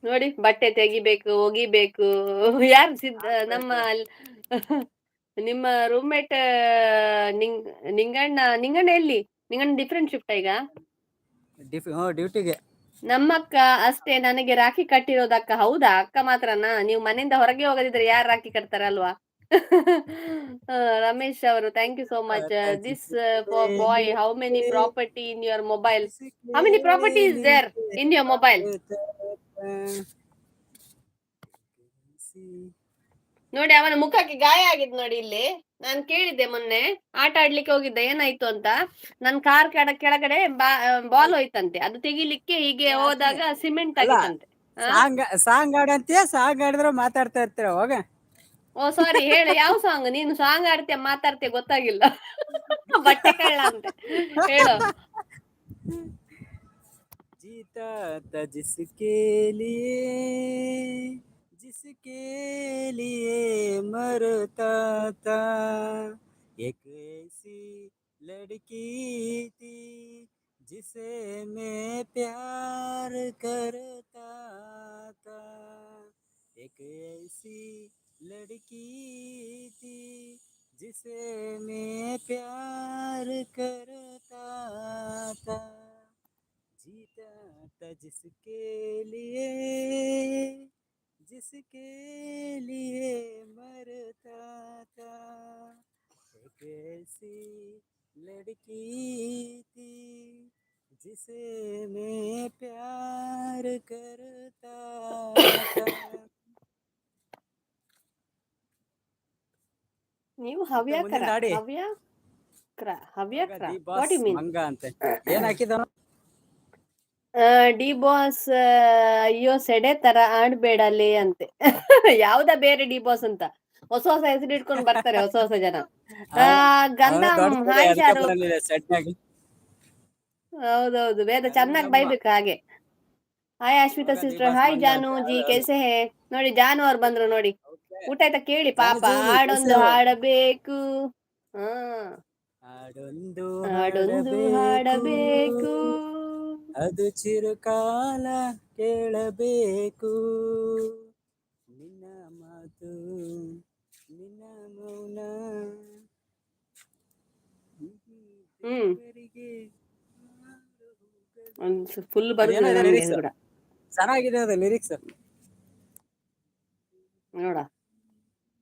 ನೋಡಿ ಬಟ್ಟೆ ತೆಗಿಬೇಕು, ಒಗಿಬೇಕು. ಯಾರು ನಮ್ಮ ಆಗ್ಬೇಕು. ನಿಮ್ಮ ರೂಮ್ಮೇಟ್ ನಿಂಗಣ್ಣ ಎಲ್ಲಿ? ನಿಂಗಣ್ಣ ಡಿಫ್ರೆಂಟ್ ಶಿಫ್ಟ್ ಈಗ? ಡ್ಯೂಟಿಗೆ. ನಮ್ಮಕ್ಕ ಅಷ್ಟೇ ನನಗೆ ರಾಖಿ ಕಟ್ಟಿರೋದಕ್ಕ. ಹೌದಾ? ಅಕ್ಕ ಮಾತ್ರನಾ? ನೀವು ಮನೆಯಿಂದ ಹೊರಗೆ ಹೋಗದಿದ್ರೆ ಯಾರು ರಾಖಿ ಕಟ್ತಾರಲ್ವಾ? ರಮೇಶ್ ಅವರು thank you so much. This for boy, how many property in your mobile? How many property is there in your mobile? ನೋಡಿ ಅವನ ಮುಖಕ್ಕೆ ಗಾಯ ಆಗಿದ್ ನೋಡಿ ಇಲ್ಲಿ. ನಾನು ಕೇಳಿದ್ದೆ ಮೊನ್ನೆ, ಆಟ ಆಡ್ಲಿಕ್ಕೆ ಹೋಗಿದ್ದೆ, ಏನಾಯ್ತು ಅಂತ. ನನ್ ಕಾರ್ ಕೆಳಗಡೆ ಬಾಲ್ ಹೋಯ್ತಂತೆ. ಅದು ತೆಗಿಲಿಕ್ಕೆ ಹೀಗೆ ಹೋದಾಗ ಸಿಮೆಂಟ್ ಅಲ್ಲ, ಆಗಿತ್ತಂತೆ. ಸಾಂಗ್ ಆಡಂತೀಯ, ಸಾಂಗ್ ಆಡಿದ್ರೆ ಮಾತಾಡ್ತಾ ಇರ್ತೀರ ಹೋಗ. ಓ ಸಾರಿ, ಹೇಳು ಯಾವ ಸಾಂಗ್? ನೀನು ಸಾಂಗ್ ಆಡ್ತೀಯ ಮಾತಾಡ್ತೀಯ ಗೊತ್ತಾಗಿಲ್ಲ. ಬಟ್ಟೆ ಕಳ್ಳ ಅಂತೆ, ಹೇಳು. जीता था जिसके लिए मरता था, एक ऐसी लड़की थी जिसे मैं प्यार करता था, एक ऐसी लड़की थी जिसे मैं प्यार करता था, जीता था जिसके लिए मरता था, एक ऐसी लड़की थी जिसे मैं प्यार करता था. ನೀವು ಹವ್ಯಾಕರ ವಾಟ್ ಯು ಮೀನ್? ಮಂಗ ಅಂತೆ ಏನ್ ಹಾಕಿದಾನ? ಡಿ ಬಾಸ್ ಅಯ್ಯೋ ಸೆಡೆ ತರ ಆಡ್ಬೇಡಲೇ ಅಂತೆ. ಯಾವ್ದ ಬೇರೆ ಡಿ ಬಾಸ್ ಅಂತ ಹೊಸ ಹೆಸರು ಇಟ್ಕೊಂಡು ಬರ್ತಾರೆ ಹೊಸ ಜನ. ಗಂಧಂ ಹಾಯ್ ಶಾರುಖ್. ಹೌದೌದು, ವೇದ ಚೆನ್ನಾಗಿ ಬೈಬೇಕು ಹಾಗೆ. ಹಾಯ್ ಅಶ್ವಿತಾ ಸಿಸ್ಟರ್, ಹಾಯ್ ಜಾನು ಜಿ ಕೈಸೆ ಹೇ? ನೋಡಿ ಜಾನು ಅವ್ರು ಬಂದ್ರು ನೋಡಿ. ಊಟ ಆಯ್ತಾ ಕೇಳಿ ಪಾಪ. ಹಾಡೊಂದು ಹಾಡಬೇಕು, ಹಾಡೊಂದು ಹಾಡಬೇಕು, ಅದು ಚಿರಕಾಲ ಕೇಳಬೇಕು, ನಿನ್ನ ಮಾತು ನಿನ್ನ ಮೌನ ಫುಲ್ ಬರುತ್ತೆ ನಮ್ಗೆ ಕೂಡ. ಚೆನ್ನಾಗಿದೆ ಅದು ಲಿರಿಕ್ಸ್. ನೋಡ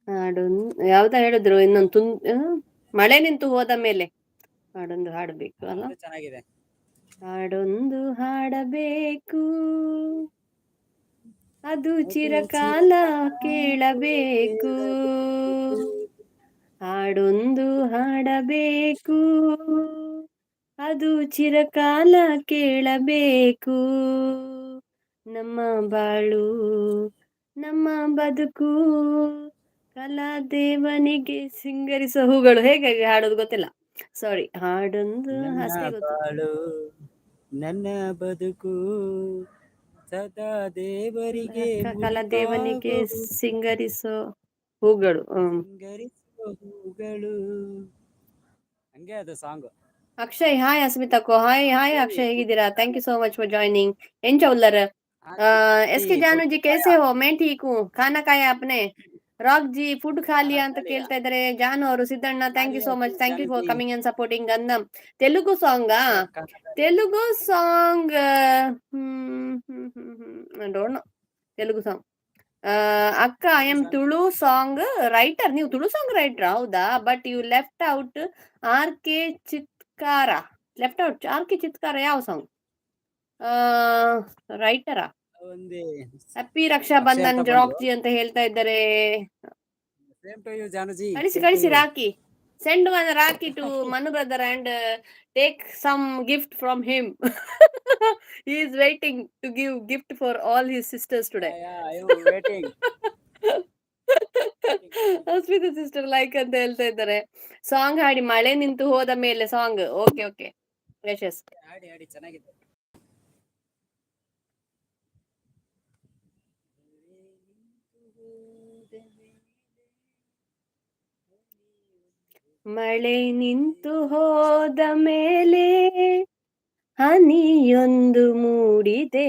ಹಾಡೊಂದು ಯಾವ್ದ ಹೇಳಿದ್ರು ಇನ್ನೊಂದು ಮಳೆ ನಿಂತು ಹೋದ ಮೇಲೆ ಹಾಡೊಂದು ಹಾಡಬೇಕು ಅಲ್ಲ. ಚೆನ್ನಾಗಿದೆ. ಹಾಡೊಂದು ಹಾಡಬೇಕು, ಅದು ಚಿರಕಾಲ ಕೇಳಬೇಕು, ಹಾಡೊಂದು ಹಾಡಬೇಕು, ಅದು ಚಿರಕಾಲ ಕೇಳಬೇಕು, ನಮ್ಮ ಬಾಳು ನಮ್ಮ ಬದುಕು ಕಲಾದೇವನಿಗೆ ಸಿಂಗರಿಸೋ ಹೂಗಳು. ಹೇಗೆ ಹಾಡೋದು ಗೊತ್ತಿಲ್ಲ, ಸಾರಿ. ಹಾಡೊಂದು ಅಷ್ಟೇ ಗೊತ್ತು. ನನ್ನ ಬದುಕು ಸದಾ ದೇವರಿಗೆ ಕಲಾದೇವನಿಗೆ ಸಿಂಗರಿಸೋ ಹೂಗಳು. ಹಂಗೆ ಅದು ಸಾಂಗ್. ಅಕ್ಷಯ್ ಹಾಯ್, ಅಸ್ಮಿತಾಕೋ ಹಾಯ್. ಹಾಯ್ ಅಕ್ಷಯ್, ಹೇಗಿದ್ದೀರಾ? Thank you so much for joining. ಏನ್ ಚೌಲ್ಲರ್ ಎಸ್ಕೆ ಜಾನು ಜಿ कैसे हो? मैं ठीक हूँ. खाना खाया आपने? ರಾಕ್ ಜಿ ಫುಡ್ ಖಾಲಿ ಅಂತ ಕೇಳ್ತಾ ಇದ್ದಾರೆ. ಜಾನು ಅವರು, Siddanna thank you so much, thank you for coming and supporting. ಗಂಧಂ ತೆಲುಗು ಸಾಂಗಾ? Telugu song don't know Telugu song. ಅಕ್ಕ, I am Tulu song writer. ನೀವು ತುಳು ಸಾಂಗ್ ರೈಟರ್? ಹೌದಾ? But you left out R K Chitkara. Left out R K Chitkara ಯಾವ ಸಾಂಗ್? ರೈಟರಾ? Happy Raksha Bandhan ರಾಕ್ ಜಿ ಅಂತ ಹೇಳ್ತಾ ಇದ್ದಾರೆ. ಕಳಿಸಿ rakhi. Send one rakhi to Manu brother and take some gift from him. he is waiting to give gift for all his sisters today. Asmita sister like ಅಂತ ಹೇಳ್ತಾ ಇದ್ದಾರೆ. ಸಾಂಗ್ ಹಾಡಿ, ಮಳೆ ನಿಂತು ಹೋದ ಮೇಲೆ ಸಾಂಗ್. ಓಕೆ ಓಕೆ ಯಶಸ್, ಹಾಡಿ ಚೆನ್ನಾಗಿದೆ. ಮಳೆ ನಿಂತು ಹೋದ ಮೇಲೆ ಹನಿಯೊಂದು ಮೂಡಿದೆ,